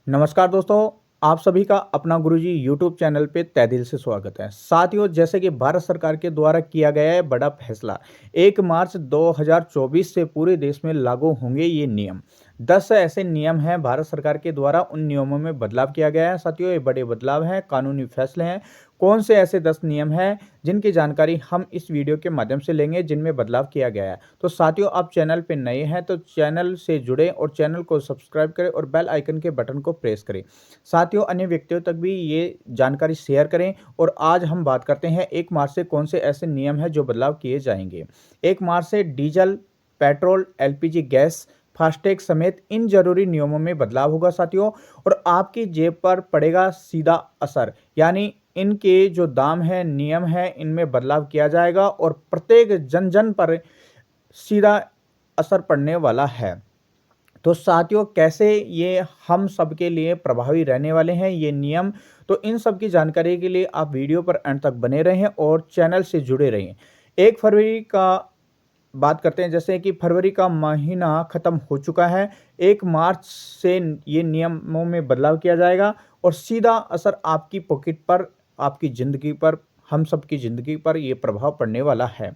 नमस्कार दोस्तों, आप सभी का अपना गुरुजी यूट्यूब चैनल पे तहे दिल से स्वागत है। साथियों, जैसे कि भारत सरकार के द्वारा किया गया है बड़ा फैसला, 1 मार्च 2024 से पूरे देश में लागू होंगे ये नियम। 10 ऐसे नियम हैं भारत सरकार के द्वारा, उन नियमों में बदलाव किया गया है। साथियों, ये बड़े बदलाव हैं, कानूनी फैसले हैं। कौन से ऐसे 10 नियम हैं जिनकी जानकारी हम इस वीडियो के माध्यम से लेंगे, जिनमें बदलाव किया गया है। तो साथियों, आप चैनल पे नए हैं तो चैनल से जुड़ें और चैनल को सब्सक्राइब करें और बेल आइकन के बटन को प्रेस करें। साथियों, अन्य व्यक्तियों तक भी ये जानकारी शेयर करें। और आज हम बात करते हैं 1 मार्च से कौन से ऐसे नियम हैं जो बदलाव किए जाएंगे। 1 मार्च से diesel, petrol, LPG gas, FASTag समेत इन जरूरी नियमों में बदलाव होगा साथियों। और आपकी जेब पर पड़ेगा सीधा असर, यानी इनके जो दाम हैं, नियम हैं, इनमें बदलाव किया जाएगा और प्रत्येक जन जन पर सीधा असर पड़ने वाला है। तो साथियों, कैसे ये हम सब के लिए प्रभावी रहने वाले हैं ये नियम, तो इन सब की जानकारी के लिए आप वीडियो पर अंत तक बने रहें और चैनल से जुड़े रहें। 1 फरवरी का बात करते हैं, जैसे कि फरवरी का महीना खत्म हो चुका है। 1 मार्च से ये नियमों में बदलाव किया जाएगा और सीधा असर आपकी पॉकेट पर, आपकी ज़िंदगी पर, हम सब की ज़िंदगी पर ये प्रभाव पड़ने वाला है।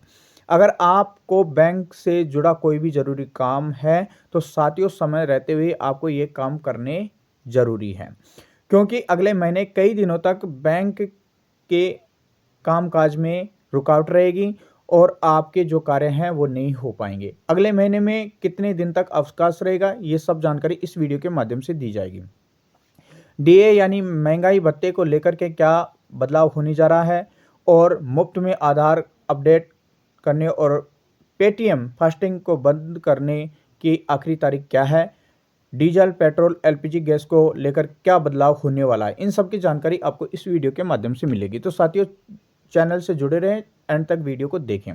अगर आपको बैंक से जुड़ा कोई भी ज़रूरी काम है, तो साथियों समय रहते हुए आपको ये काम करने ज़रूरी हैं। क्योंकि अगले महीने कई दिनों तक बैंक के कामकाज में रुकावट रहेगी और आपके जो कार्य हैं वो नहीं हो पाएँगे। अगले महीने में कितने दिन तक अवकाश रहेगा, ये सब जानकारी इस वीडियो के माध्यम से दी जाएगी। डीए यानी महंगाई भत्ते को लेकर के क्या बदलाव होने जा रहा है, और मुफ्त में आधार अपडेट करने और पेटीएम फास्टिंग को बंद करने की आखिरी तारीख क्या है, डीजल, पेट्रोल, एलपीजी गैस को लेकर क्या बदलाव होने वाला है, इन सब की जानकारी आपको इस वीडियो के माध्यम से मिलेगी। तो साथियों, चैनल से जुड़े रहें, एंड तक वीडियो को देखें।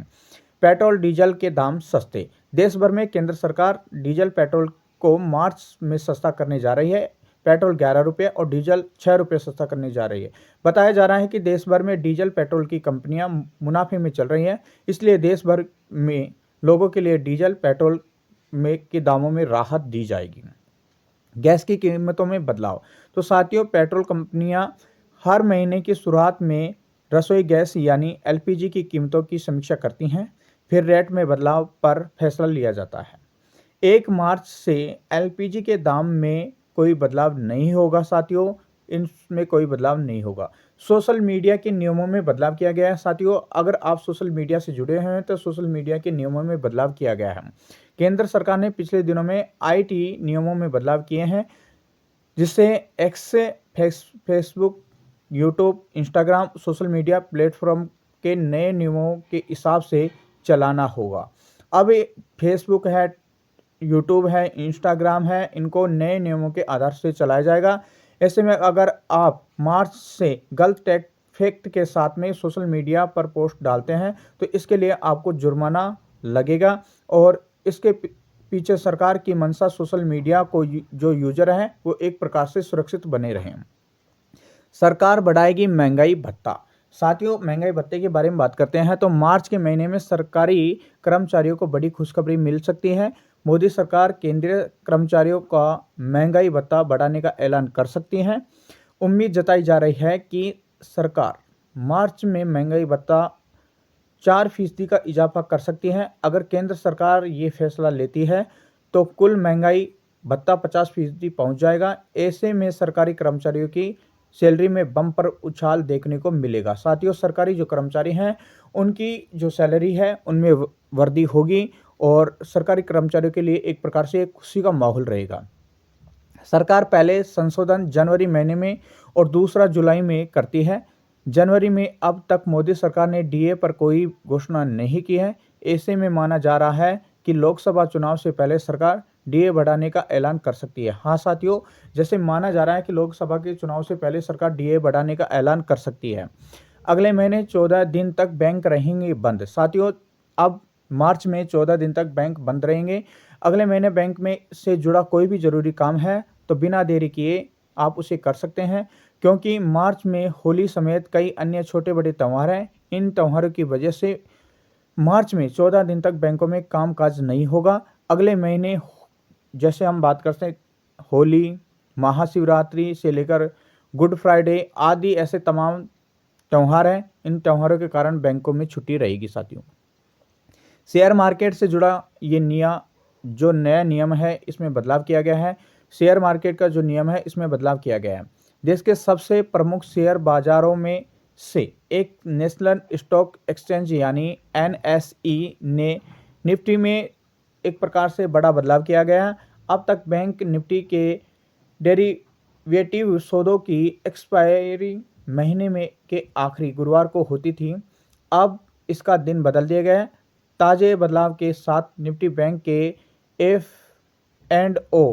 पेट्रोल डीजल के दाम सस्ते। देश भर में केंद्र सरकार डीजल पेट्रोल को मार्च में सस्ता करने जा रही है। पेट्रोल 11 रुपये और डीजल 6 रुपये सस्ता करने जा रही है। बताया जा रहा है कि देश भर में डीजल पेट्रोल की कंपनियां मुनाफे में चल रही हैं, इसलिए देश भर में लोगों के लिए डीजल पेट्रोल में के दामों में राहत दी जाएगी। गैस की कीमतों में बदलाव। तो साथियों, पेट्रोल कंपनियां हर महीने की शुरुआत में रसोई गैस यानी एलपीजी की कीमतों की समीक्षा करती हैं, फिर रेट में बदलाव पर फैसला लिया जाता है। 1 मार्च से एलपीजी के दाम में कोई बदलाव नहीं होगा साथियों, इनमें कोई बदलाव नहीं होगा। सोशल मीडिया के नियमों में बदलाव किया गया है साथियों। अगर आप सोशल मीडिया से जुड़े हैं तो सोशल मीडिया के नियमों में बदलाव किया गया है। केंद्र सरकार ने पिछले दिनों में आईटी नियमों में बदलाव किए हैं, जिससे x, Facebook, YouTube, Instagram social media platform के नए नियमों के हिसाब से चलाना होगा। अब फेसबुक है, यूट्यूब है, इंस्टाग्राम है, इनको नए नियमों के आधार से चलाया जाएगा। ऐसे में अगर आप मार्च से गलत टैग फैक्ट के साथ में सोशल मीडिया पर पोस्ट डालते हैं तो इसके लिए आपको जुर्माना लगेगा। और इसके पीछे सरकार की मंशा सोशल मीडिया को जो यूजर हैं वो एक प्रकार से सुरक्षित बने रहें। सरकार बढ़ाएगी महंगाई भत्ता। साथियों, महंगाई भत्ते के बारे में बात करते हैं तो मार्च के महीने में सरकारी कर्मचारियों को बड़ी खुशखबरी मिल सकती है। मोदी सरकार केंद्रीय कर्मचारियों का महंगाई भत्ता बढ़ाने का ऐलान कर सकती है। उम्मीद जताई जा रही है कि सरकार मार्च में महंगाई भत्ता 4% का इजाफा कर सकती है। अगर केंद्र सरकार ये फैसला लेती है तो कुल महंगाई भत्ता 50% पहुंच जाएगा। ऐसे में सरकारी कर्मचारियों की सैलरी में बम्पर उछाल देखने को मिलेगा। साथियों, सरकारी जो कर्मचारी हैं उनकी जो सैलरी है उनमें वृद्धि होगी और सरकारी कर्मचारियों के लिए एक प्रकार से खुशी का माहौल रहेगा। सरकार पहले संशोधन जनवरी महीने में और दूसरा जुलाई में करती है। जनवरी में अब तक मोदी सरकार ने डीए पर कोई घोषणा नहीं की है। ऐसे में माना जा रहा है कि लोकसभा चुनाव से पहले सरकार डीए बढ़ाने का ऐलान कर सकती है। हाँ साथियों, जैसे माना जा रहा है कि लोकसभा के चुनाव से पहले सरकार डीए बढ़ाने का ऐलान कर सकती है। अगले महीने 14 दिन तक बैंक रहेंगे बंद। साथियों, अब मार्च में 14 दिन तक बैंक बंद रहेंगे। अगले महीने बैंक में से जुड़ा कोई भी ज़रूरी काम है तो बिना देरी किए आप उसे कर सकते हैं, क्योंकि मार्च में होली समेत कई अन्य छोटे बड़े त्यौहार हैं। इन त्योहारों की वजह से मार्च में 14 दिन तक बैंकों में कामकाज नहीं होगा। अगले महीने जैसे हम बात करते हैं होली, महाशिवरात्रि से लेकर गुड फ्राइडे आदि ऐसे तमाम त्यौहार हैं। इन त्योहारों के कारण बैंकों में छुट्टी रहेगी साथियों। शेयर मार्केट से जुड़ा ये जो नया नियम है इसमें बदलाव किया गया है। शेयर मार्केट का जो नियम है इसमें बदलाव किया गया है। देश के सबसे प्रमुख शेयर बाजारों में से एक नेशनल स्टॉक एक्सचेंज यानी एनएसई ने निफ्टी में एक प्रकार से बड़ा बदलाव किया गया है। अब तक बैंक निफ्टी के डेरिवेटिव सौदों की एक्सपायरी महीने में के आखिरी गुरुवार को होती थी। अब इसका दिन बदल दिया गया है। ताज़े बदलाव के साथ निफ्टी बैंक के F&O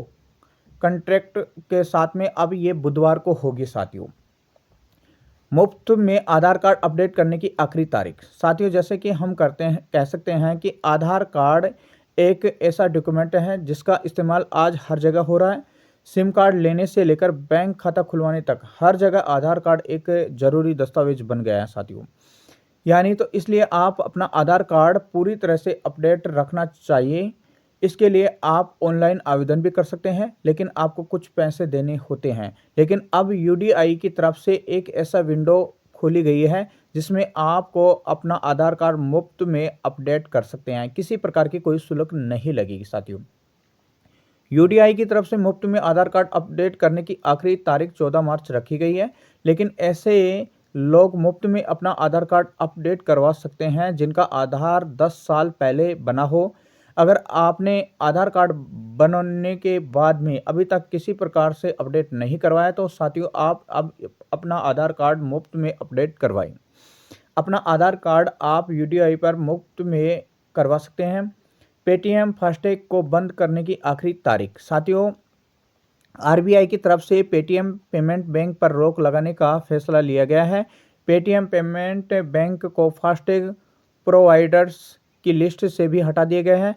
कंट्रैक्ट के साथ में अब ये बुधवार को होगी साथियों। मुफ्त में आधार कार्ड अपडेट करने की आखिरी तारीख साथियों, जैसे कि हम कह सकते हैं कि आधार कार्ड एक ऐसा डॉक्यूमेंट है जिसका इस्तेमाल आज हर जगह हो रहा है। सिम कार्ड लेने से लेकर बैंक खाता खुलवाने तक हर जगह आधार कार्ड एक जरूरी दस्तावेज बन गया है साथियों। यानी तो इसलिए आप अपना आधार कार्ड पूरी तरह से अपडेट रखना चाहिए। इसके लिए आप ऑनलाइन आवेदन भी कर सकते हैं, लेकिन आपको कुछ पैसे देने होते हैं। लेकिन अब यूडीआई की तरफ से एक ऐसा विंडो खोली गई है जिसमें आपको अपना आधार कार्ड मुफ्त में अपडेट कर सकते हैं। किसी प्रकार की कोई शुल्क नहीं लगेगी साथियों। यूडीआई की तरफ से मुफ्त में आधार कार्ड अपडेट करने की आखिरी तारीख 14 मार्च रखी गई है, लेकिन ऐसे लोग मुफ्त में अपना आधार कार्ड अपडेट करवा सकते हैं जिनका आधार 10 साल पहले बना हो। अगर आपने आधार कार्ड बनने के बाद में अभी तक किसी प्रकार से अपडेट नहीं करवाया तो साथियों आप अब अपना आधार कार्ड मुफ्त में अपडेट करवाएं। अपना आधार कार्ड आप यूडीआई पर मुफ्त में करवा सकते हैं। पेटीएम फास्टैग को बंद करने की आखिरी तारीख साथियों, आरबीआई की तरफ से पेटीएम पेमेंट बैंक पर रोक लगाने का फैसला लिया गया है। पेटीएम पेमेंट बैंक को फास्टैग प्रोवाइडर्स की लिस्ट से भी हटा दिया गया है,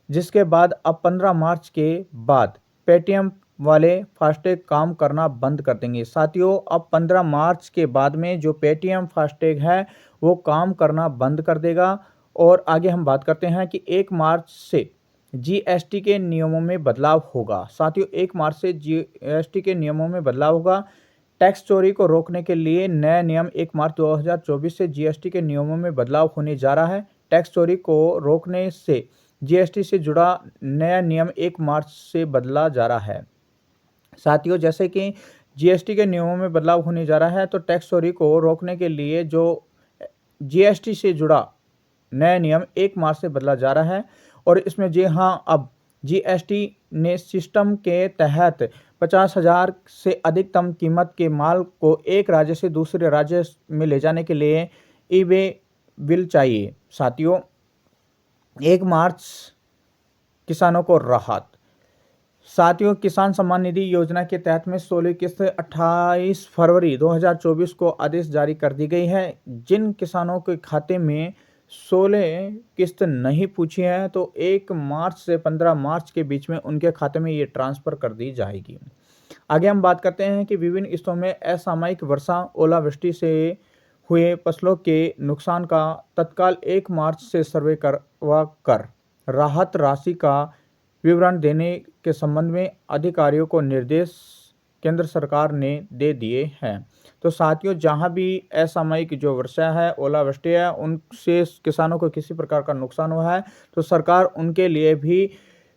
जिसके बाद अब 15 मार्च के बाद पेटीएम वाले फास्टैग काम करना बंद कर देंगे। साथियों अब 15 मार्च के बाद में जो पेटीएम फास्टैग है वो काम करना बंद कर देगा। और आगे हम बात करते हैं कि 1 मार्च से जीएसटी के नियमों में बदलाव होगा। साथियों 1 मार्च से जीएसटी के नियमों में बदलाव होगा। टैक्स चोरी को रोकने के लिए नया नियम 1 मार्च 2024 से जीएसटी के नियमों में बदलाव होने जा रहा है। टैक्स चोरी को रोकने से जीएसटी से जुड़ा नया नियम 1 मार्च से बदला जा रहा है। साथियों जैसे कि जीएसटी के नियमों में बदलाव होने जा रहा है तो टैक्स चोरी को रोकने के लिए जो जीएसटी से जुड़ा नया नियम 1 मार्च से बदला जा रहा है। और इसमें जी हाँ, अब जीएसटी ने सिस्टम के तहत 50,000 से अधिकतम कीमत के माल को एक राज्य से दूसरे राज्य में ले जाने के लिए ई-वे बिल चाहिए। साथियों 1 मार्च किसानों को राहत। साथियों किसान सम्मान निधि योजना के तहत में 16 किस्त 28 फरवरी 2024 को आदेश जारी कर दी गई है। जिन किसानों के खाते में 16 किस्त नहीं पूछी है तो 1 मार्च से 15 मार्च के बीच में उनके खाते में ये ट्रांसफ़र कर दी जाएगी। आगे हम बात करते हैं कि विभिन्न हिस्सों में असामयिक वर्षा ओलावृष्टि से हुए फसलों के नुकसान का तत्काल 1 मार्च से सर्वे करवा कर राहत राशि का विवरण देने के संबंध में अधिकारियों को निर्देश केंद्र सरकार ने दे दिए हैं। तो साथियों जहां भी असामयिक जो वर्षा है ओलावृष्टि है उनसे किसानों को किसी प्रकार का नुकसान हुआ है तो सरकार उनके लिए भी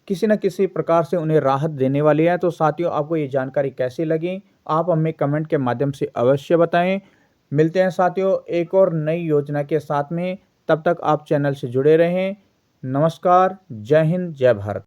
किसी न किसी प्रकार से उन्हें राहत देने वाली है। तो साथियों आपको ये जानकारी कैसी लगी आप हमें कमेंट के माध्यम से अवश्य बताएं। मिलते हैं साथियों एक और नई योजना के साथ में, तब तक आप चैनल से जुड़े रहें। नमस्कार, जय हिंद, जय भारत।